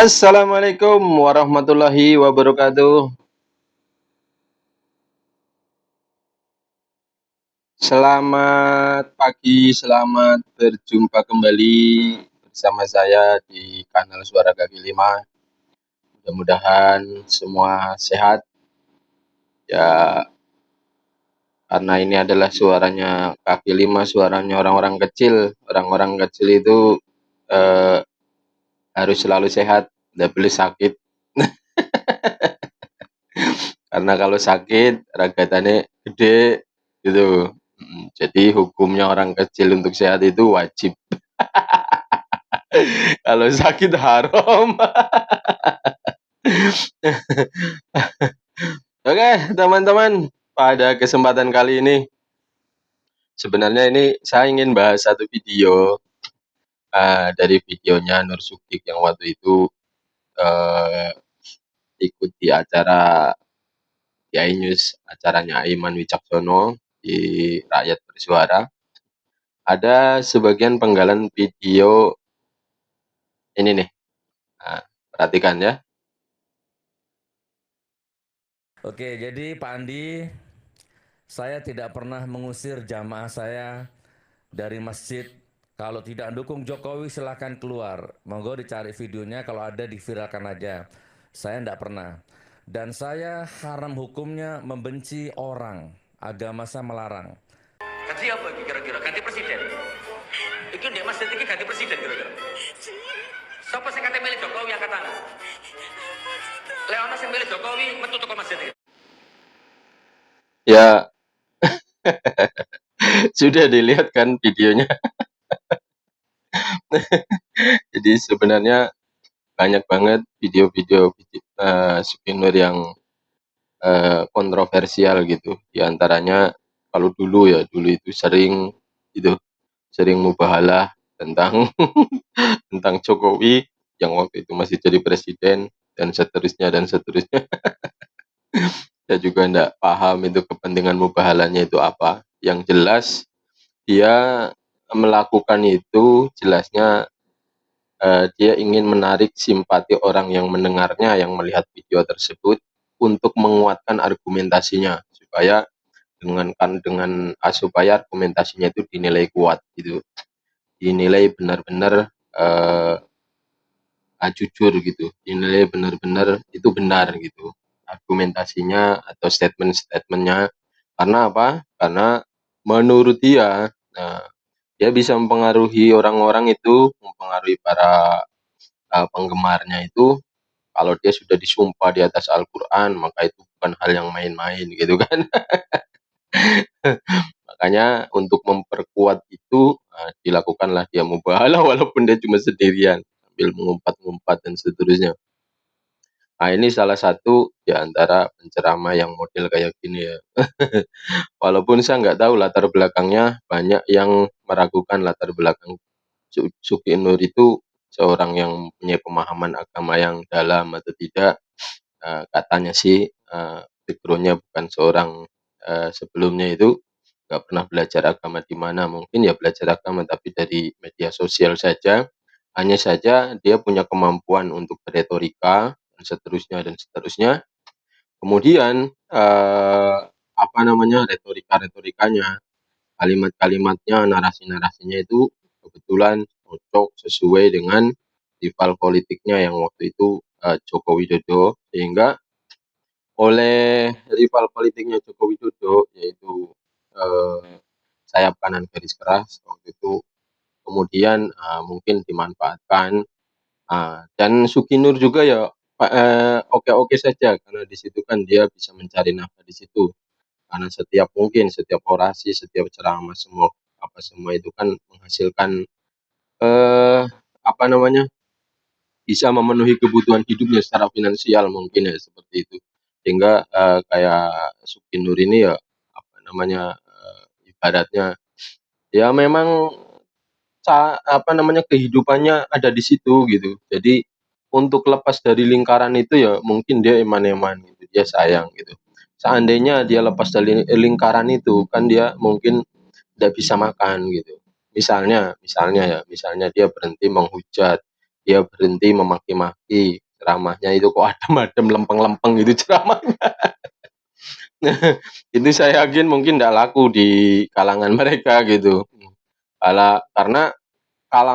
Assalamualaikum warahmatullahi wabarakatuh. Selamat pagi, selamat berjumpa kembali bersama saya di kanal Suara Kaki Lima. Mudah-mudahan semua sehat ya, karena ini adalah suaranya kaki lima, suaranya orang-orang kecil. Orang-orang kecil itu eh, harus selalu sehat, tidak boleh sakit. Karena kalau sakit ragatane gede gitu. Jadi hukumnya orang kecil untuk sehat itu wajib. Kalau sakit haram. Oke, teman-teman, pada kesempatan kali ini sebenarnya ini saya ingin bahas satu video dari videonya Nur Sukik yang waktu itu eh, ikut di acara Kiai News, acaranya Aiman Wicaksono di Rakyat Bersuara. Ada sebagian penggalan video ini nih. Nah, perhatikan ya. Oke, jadi Pak Andi, saya tidak pernah mengusir jamaah saya dari masjid. Kalau tidak dukung Jokowi silahkan keluar. Monggo dicari videonya, kalau ada diviralkan aja. Saya tidak pernah. Dan saya haram hukumnya membenci orang. Agama saya melarang. Ganti apa iki kira-kira? Ganti presiden. Iki ndek masjid iki ganti presiden kira-kira. Siapa sing kate milih Jokowi angkat tangan? Leono sing milih Jokowi metu teko masjid iki. Ya, sudah dilihat kan videonya. Jadi sebenarnya banyak banget video-video Suki Nur yang kontroversial gitu. Di antaranya kalau dulu itu itu sering mubahalah tentang tentang Jokowi yang waktu itu masih jadi presiden dan seterusnya dan seterusnya. Saya juga enggak paham itu kepentingan mubahalahnya itu apa. Yang jelas dia melakukan itu jelasnya dia ingin menarik simpati orang yang mendengarnya, yang melihat video tersebut untuk menguatkan argumentasinya supaya supaya argumentasinya itu dinilai kuat gitu, dinilai benar-benar jujur gitu, dinilai benar-benar itu benar gitu argumentasinya atau statement-statementnya. Karena apa? Karena menurut dia, nah, dia bisa mempengaruhi orang-orang itu, mempengaruhi para penggemarnya itu. Kalau dia sudah disumpah di atas Al-Quran, maka itu bukan hal yang main-main gitu kan. Makanya untuk memperkuat itu dilakukanlah dia mubahalah walaupun dia cuma sendirian sambil mengumpat-ngumpat dan seterusnya. Nah, ini salah satu di antara penceramah yang model kayak gini ya. Walaupun saya nggak tahu latar belakangnya, banyak yang meragukan latar belakang Suki Nur itu seorang yang punya pemahaman agama yang dalam atau tidak. Katanya sih background-nya bukan seorang sebelumnya itu nggak pernah belajar agama di mana, mungkin ya belajar agama tapi dari media sosial saja. Hanya saja dia punya kemampuan untuk berretorika dan seterusnya dan seterusnya. Kemudian apa namanya, retorika-retorikanya, kalimat-kalimatnya, narasi-narasinya itu kebetulan cocok sesuai dengan rival politiknya yang waktu itu Joko Widodo, sehingga oleh rival politiknya Joko Widodo yaitu sayap kanan garis keras waktu itu kemudian mungkin dimanfaatkan, dan Suki Nur juga ya oke-oke saja karena di situ kan dia bisa mencari nafkah di situ. Karena setiap orasi, setiap ceramah semua itu kan menghasilkan apa namanya, bisa memenuhi kebutuhan hidupnya secara finansial mungkin ya seperti itu. Sehingga kayak Suki Nur ini ya apa namanya, ibaratnya ya memang apa namanya, kehidupannya ada di situ gitu. Jadi untuk lepas dari lingkaran itu ya mungkin dia eman-eman gitu, dia sayang gitu. Seandainya dia lepas dari lingkaran itu kan dia mungkin tidak bisa makan gitu. Misalnya misalnya dia berhenti menghujat, dia berhenti memaki-maki, ceramahnya itu kok adem-adem, lempeng-lempeng gitu ceramahnya. Itu saya yakin mungkin ndak laku di kalangan mereka gitu. Karena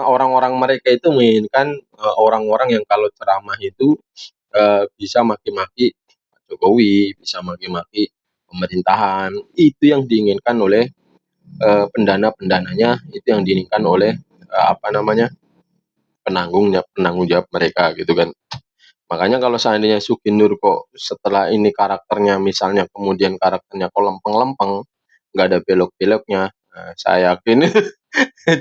orang-orang mereka itu menginginkan, orang-orang yang kalau ceramah itu, bisa maki-maki Pak Jokowi, bisa maki-maki pemerintahan. Itu yang diinginkan oleh, pendana-pendananya, itu yang diinginkan oleh, apa namanya, penanggung jawab mereka gitu kan. Makanya kalau seandainya Sugi Nur kok setelah ini karakternya misalnya kemudian karakternya kok lempeng-lempeng, nggak ada belok-beloknya, saya yakin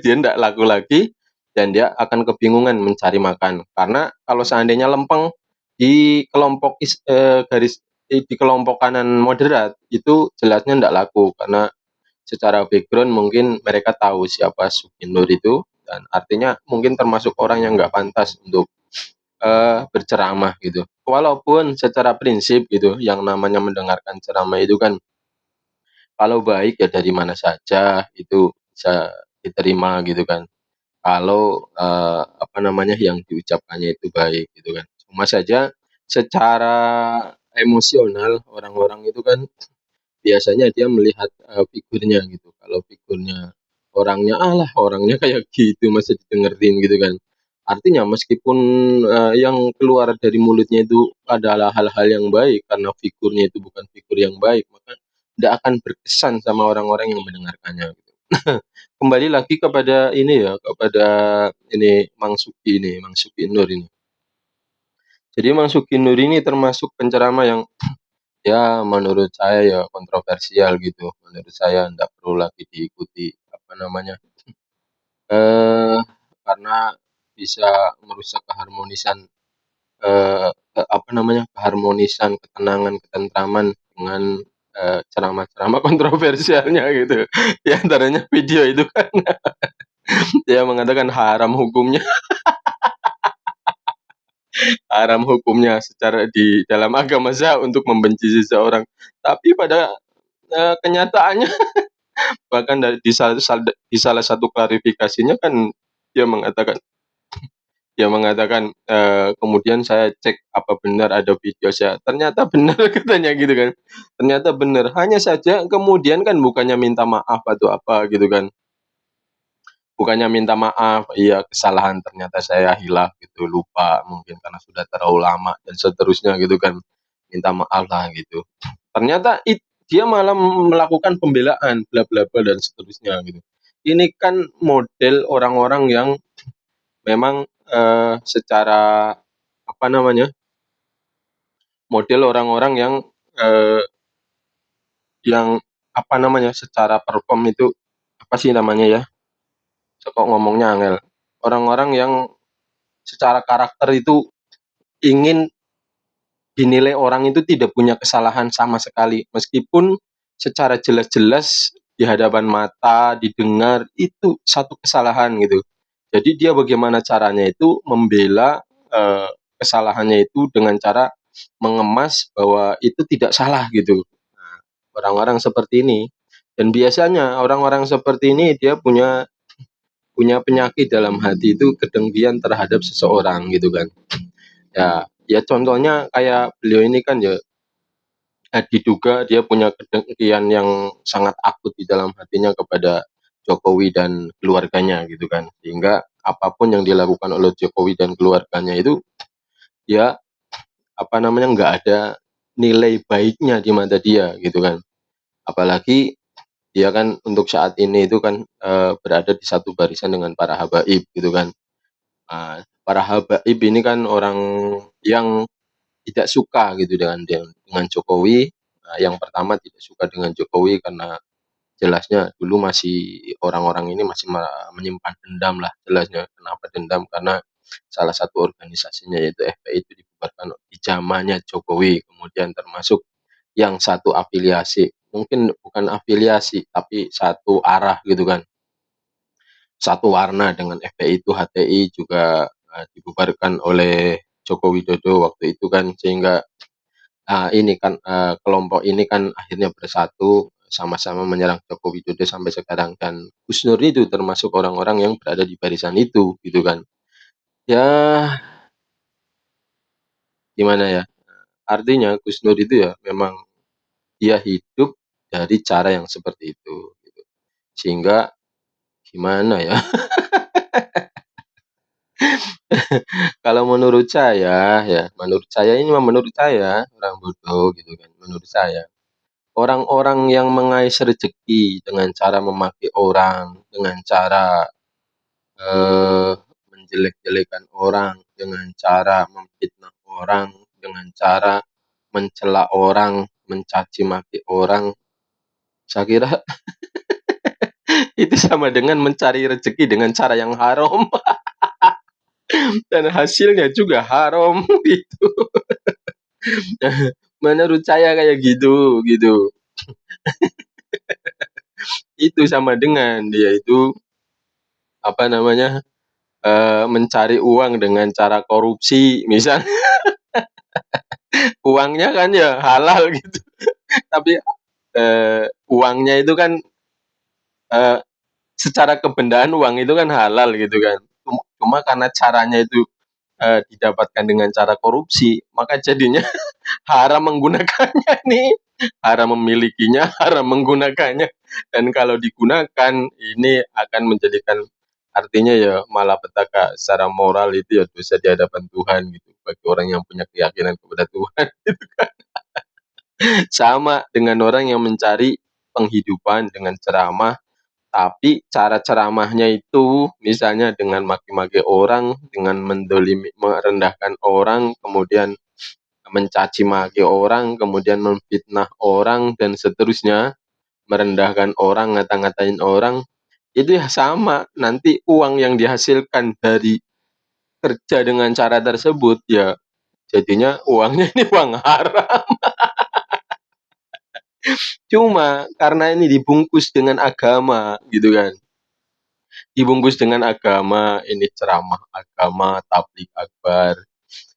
dia ndak laku lagi dan dia akan kebingungan mencari makan. Karena kalau seandainya lempeng di kelompok di kelompok kanan moderat itu jelasnya ndak laku karena secara background mungkin mereka tahu siapa Sugi Nur itu dan artinya mungkin termasuk orang yang nggak pantas untuk, berceramah gitu. Walaupun secara prinsip gitu yang namanya mendengarkan ceramah itu kan kalau baik ya dari mana saja itu bisa diterima gitu kan. Kalau, apa namanya, yang diucapkannya itu baik gitu kan. Cuma saja secara emosional orang-orang itu kan biasanya dia melihat, figurnya gitu. Kalau figurnya orangnya, "Alah orangnya kayak gitu masa didengerin," gitu kan. Artinya meskipun, yang keluar dari mulutnya itu adalah hal-hal yang baik karena figurnya itu bukan figur yang baik, maka tidak akan berkesan sama orang-orang yang mendengarkannya gitu. Kembali lagi kepada ini ya, kepada ini Mang Suki Nur ini. Jadi Mang Suki Nur ini termasuk penceramah yang ya menurut saya ya kontroversial gitu, menurut saya ndak perlu lagi diikuti, apa namanya, eee, karena bisa merusak keharmonisan, apa namanya, keharmonisan, ketenangan, ketentraman dengan, ceramah-ceramah kontroversialnya gitu. Di antaranya video itu kan dia mengatakan haram hukumnya secara di dalam agama saya untuk membenci seseorang. Tapi pada, kenyataannya bahkan di salah satu klarifikasinya kan dia mengatakan kemudian saya cek apa benar ada video saya, ternyata benar katanya gitu kan, ternyata benar. Hanya saja kemudian kan bukannya minta maaf atau apa gitu kan, bukannya minta maaf, iya kesalahan ternyata saya hilaf gitu, lupa mungkin karena sudah terlalu lama dan seterusnya gitu kan, minta maaf lah gitu. Ternyata dia malah melakukan pembelaan bla bla bla dan seterusnya gitu. Ini kan model orang-orang yang memang, secara apa namanya, model orang-orang eee, yang apa namanya, secara perform itu apa sih namanya ya, kok ngomongnya angel, orang-orang yang secara karakter itu ingin dinilai orang itu tidak punya kesalahan sama sekali, meskipun secara jelas-jelas di hadapan mata, didengar, itu satu kesalahan gitu. Jadi dia bagaimana caranya itu membela, kesalahannya itu dengan cara mengemas bahwa itu tidak salah gitu. Nah, orang-orang seperti ini dan biasanya orang-orang seperti ini dia punya punya penyakit dalam hati itu kedengkian terhadap seseorang gitu kan. Ya ya contohnya kayak beliau ini kan ya, diduga dia punya kedengkian yang sangat akut di dalam hatinya kepada Jokowi dan keluarganya gitu kan. Sehingga apapun yang dilakukan oleh Jokowi dan keluarganya itu, ya apa namanya, nggak ada nilai baiknya di mata dia gitu kan. Apalagi dia kan untuk saat ini itu kan, berada di satu barisan dengan para habaib gitu kan. Para habaib ini kan orang yang tidak suka gitu dengan Jokowi. Yang pertama tidak suka dengan Jokowi karena jelasnya dulu masih orang-orang ini masih menyimpan dendam lah jelasnya. Kenapa dendam? Karena salah satu organisasinya yaitu FPI itu dibubarkan di zamannya Jokowi, kemudian termasuk yang satu afiliasi, mungkin bukan afiliasi tapi satu arah gitu kan, satu warna dengan FPI itu HTI juga, dibubarkan oleh Joko Widodo waktu itu kan sehingga, ini kan, kelompok ini kan akhirnya bersatu, sama-sama menyerang Joko Widodo sampai sekarang dan Gus Nur itu termasuk orang-orang yang berada di barisan itu, gitu kan. Ya gimana ya, artinya Gus Nur itu ya memang dia hidup dari cara yang seperti itu, gitu. Sehingga gimana ya, kalau menurut saya ini mah menurut saya, orang bodoh gitu kan, menurut saya. Orang-orang yang mengais rezeki dengan cara memaki orang, dengan cara, eee, menjelek-jelekan orang, dengan cara memfitnah orang, dengan cara mencela orang, mencaci maki orang, saya kira itu sama dengan mencari rezeki dengan cara yang haram dan hasilnya juga haram gitu. Menurut saya kayak gitu, gitu. Itu sama dengan dia itu, apa namanya, mencari uang dengan cara korupsi, misal uangnya kan ya halal gitu, tapi, uangnya itu kan, eee, secara kebendaan uang itu kan halal gitu kan. Cuma karena caranya itu, didapatkan dengan cara korupsi, maka jadinya haram menggunakannya nih, haram memilikinya, haram menggunakannya, dan kalau digunakan ini akan menjadikan artinya ya malapetaka secara moral itu ya dosa di hadapan Tuhan gitu, bagi orang yang punya keyakinan kepada Tuhan. Sama dengan orang yang mencari penghidupan dengan ceramah, tapi cara ceramahnya itu misalnya dengan maki-maki orang, dengan merendahkan orang, kemudian mencaci maki orang, kemudian memfitnah orang dan seterusnya, merendahkan orang, ngata-ngatain orang, itu ya sama, nanti uang yang dihasilkan dari kerja dengan cara tersebut ya jadinya uangnya ini uang haram. Cuma karena ini dibungkus dengan agama gitu kan, dibungkus dengan agama, ini ceramah agama, tablik akbar,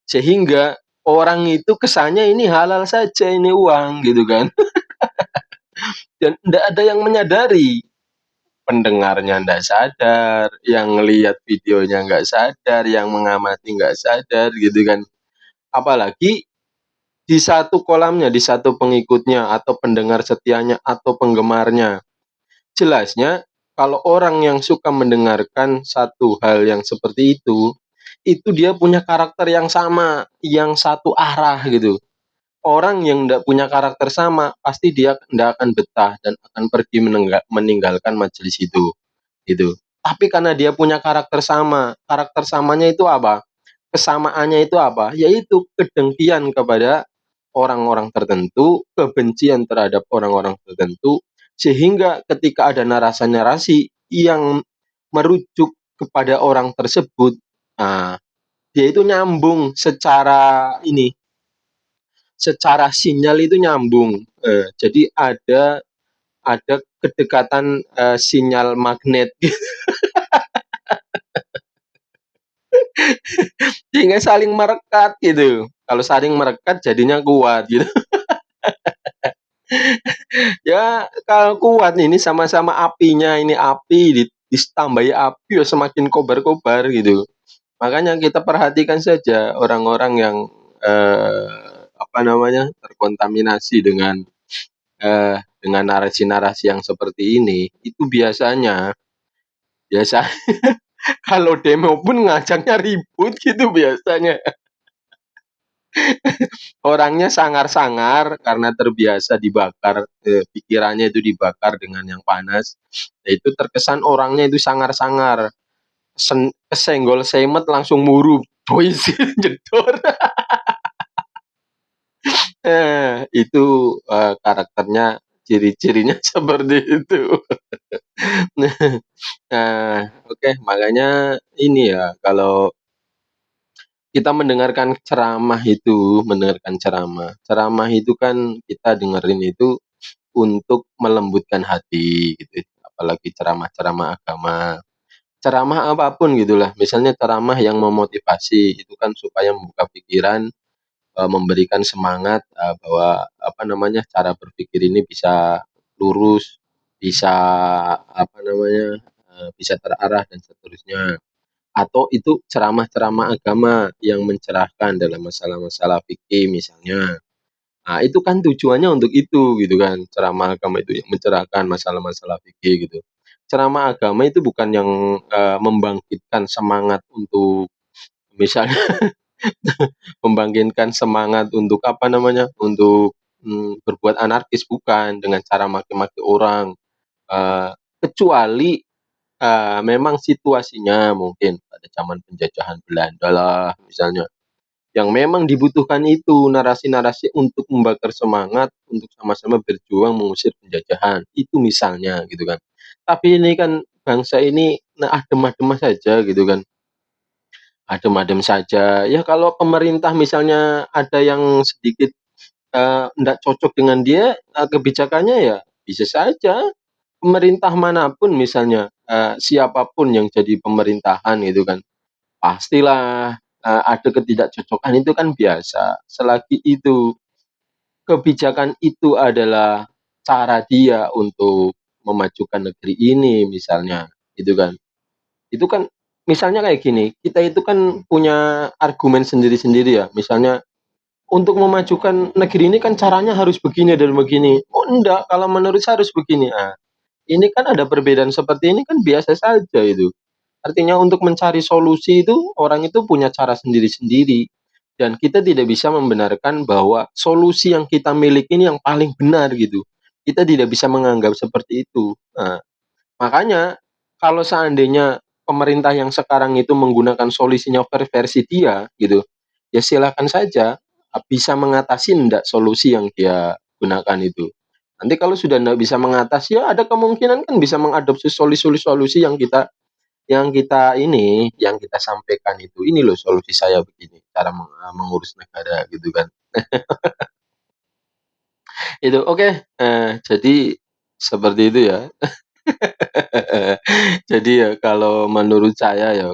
sehingga orang itu kesannya ini halal saja ini uang gitu kan, dan ndak ada yang menyadari, pendengarnya ndak sadar, yang ngelihat videonya nggak sadar, yang mengamati nggak sadar gitu kan. Apalagi di satu kolamnya, di satu pengikutnya atau pendengar setianya atau penggemarnya. Jelasnya kalau orang yang suka mendengarkan satu hal yang seperti itu dia punya karakter yang sama, yang satu arah gitu. Orang yang ndak punya karakter sama, pasti dia ndak akan betah dan akan pergi meninggalkan majelis itu, gitu. Tapi karena dia punya karakter samanya itu apa? Kesamaannya itu apa? Yaitu kedengkian kepada orang-orang tertentu, kebencian terhadap orang-orang tertentu, sehingga ketika ada narasi-narasi yang merujuk kepada orang tersebut, nah, dia itu nyambung secara sinyal itu nyambung. Jadi ada kedekatan, sinyal magnet sehingga saling merekat gitu. Kalau saling merekat jadinya kuat gitu. Ya kalau kuat ini sama-sama apinya, ini api ditambahi api ya semakin kobar-kobar gitu. Makanya kita perhatikan saja orang-orang yang, apa namanya, terkontaminasi dengan narasi-narasi yang seperti ini, itu biasa kalau demo pun ngajaknya ribut gitu biasanya. Orangnya sangar-sangar karena terbiasa dibakar, pikirannya itu dibakar dengan yang panas, ya itu terkesan orangnya itu sangar-sangar, kesenggol semet langsung muru, bois jedor. Itu, karakternya, ciri-cirinya seperti itu. Nah, oke, makanya ini ya, kalau kita mendengarkan ceramah, ceramah itu kan kita dengerin itu untuk melembutkan hati gitu, apalagi ceramah-ceramah agama. Ceramah apapun gitulah, misalnya ceramah yang memotivasi, itu kan supaya membuka pikiran, memberikan semangat, bahwa apa namanya, cara berpikir ini bisa lurus, bisa apa namanya, bisa terarah dan seterusnya. atau itu ceramah-ceramah agama yang mencerahkan dalam masalah-masalah fikih misalnya. Nah, itu kan tujuannya untuk itu gitu kan, ceramah agama itu yang mencerahkan masalah-masalah fikih gitu. Ceramah agama itu bukan yang, membangkitkan semangat untuk misalnya membangkitkan semangat untuk apa namanya, untuk, berbuat anarkis, bukan, dengan cara maki-maki orang, eee, kecuali, memang situasinya mungkin pada zaman penjajahan Belanda lah misalnya. Yang memang dibutuhkan itu narasi-narasi untuk membakar semangat, untuk sama-sama berjuang mengusir penjajahan, itu misalnya gitu kan. Tapi ini kan bangsa ini adem-adem saja gitu kan, adem-adem saja. Ya kalau pemerintah misalnya ada yang sedikit, ndak cocok dengan dia, kebijakannya ya bisa saja pemerintah manapun misalnya, siapa yang jadi pemerintahan gitu kan. Pastilah, ada ketidakcocokan itu kan biasa, selagi itu kebijakan itu adalah cara dia untuk memajukan negeri ini misalnya, gitu kan. Itu kan misalnya kayak gini, kita itu kan punya argumen sendiri-sendiri ya, misalnya, "Untuk memajukan negeri ini kan caranya harus begini dan begini." "Oh enggak, kalau menurut saya harus begini." Ini kan ada perbedaan seperti ini kan biasa saja itu. Artinya untuk mencari solusi itu, orang itu punya cara sendiri-sendiri, dan kita tidak bisa membenarkan bahwa solusi yang kita miliki ini yang paling benar gitu. Kita tidak bisa menganggap seperti itu. Nah, makanya kalau seandainya pemerintah yang sekarang itu menggunakan solusinya versi dia gitu, ya silakan saja, bisa mengatasi ndak solusi yang dia gunakan itu. Nanti kalau sudah ndak bisa mengatasi, ya ada kemungkinan kan bisa mengadopsi solusi-solusi yang kita sampaikan itu, "Ini loh solusi saya begini, cara mengurus negara," gitu kan. Itu, oke, jadi seperti itu ya. Jadi ya kalau menurut saya,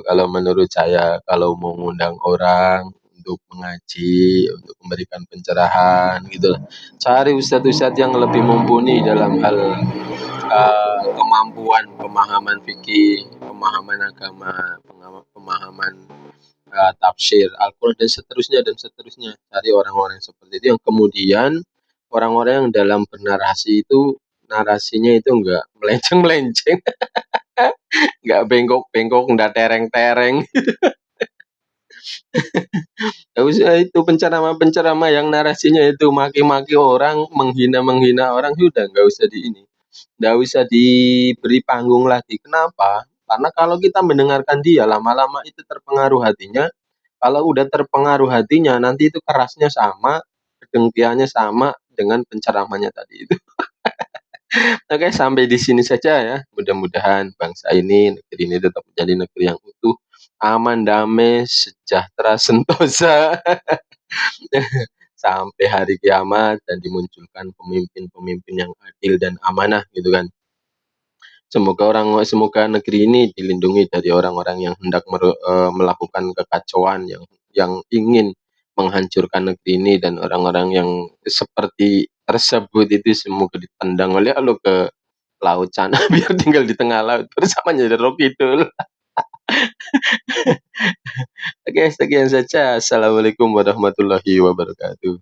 kalau mau ngundang orang untuk mengaji, untuk memberikan pencerahan gitu, cari ustadz-ustadz yang lebih mumpuni dalam hal, kemampuan pemahaman fikih, pemahaman agama, pemahaman tafsir Al-Quran dan seterusnya. Cari orang-orang yang seperti itu yang kemudian orang-orang yang dalam bernarasi itu narasinya itu enggak melenceng-melenceng, enggak bengkok-bengkok, enggak tereng-tereng. Enggak usah itu penceramah-penceramah yang narasinya itu maki-maki orang, menghina-menghina orang, sudah enggak usah enggak usah diberi panggung lagi. Kenapa? Karena kalau kita mendengarkan dia lama-lama itu terpengaruh hatinya. Kalau udah terpengaruh hatinya, nanti itu kerasnya sama, kedengkiannya sama dengan penceramahnya tadi itu. Oke, sampai di sini saja ya. Mudah-mudahan bangsa ini, negeri ini tetap menjadi negeri yang utuh, aman, damai, sejahtera, sentosa sampai hari kiamat dan dimunculkan pemimpin-pemimpin yang adil dan amanah gitu kan. Semoga negeri ini dilindungi dari orang-orang yang hendak melakukan kekacauan, yang ingin menghancurkan negeri ini, dan orang-orang yang seperti tersebut itu semoga ditendang oleh Allah ke laut sana biar tinggal di tengah laut bersama Nyai Roro Kidul. Oke, sekian saja. Assalamualaikum warahmatullahi wabarakatuh.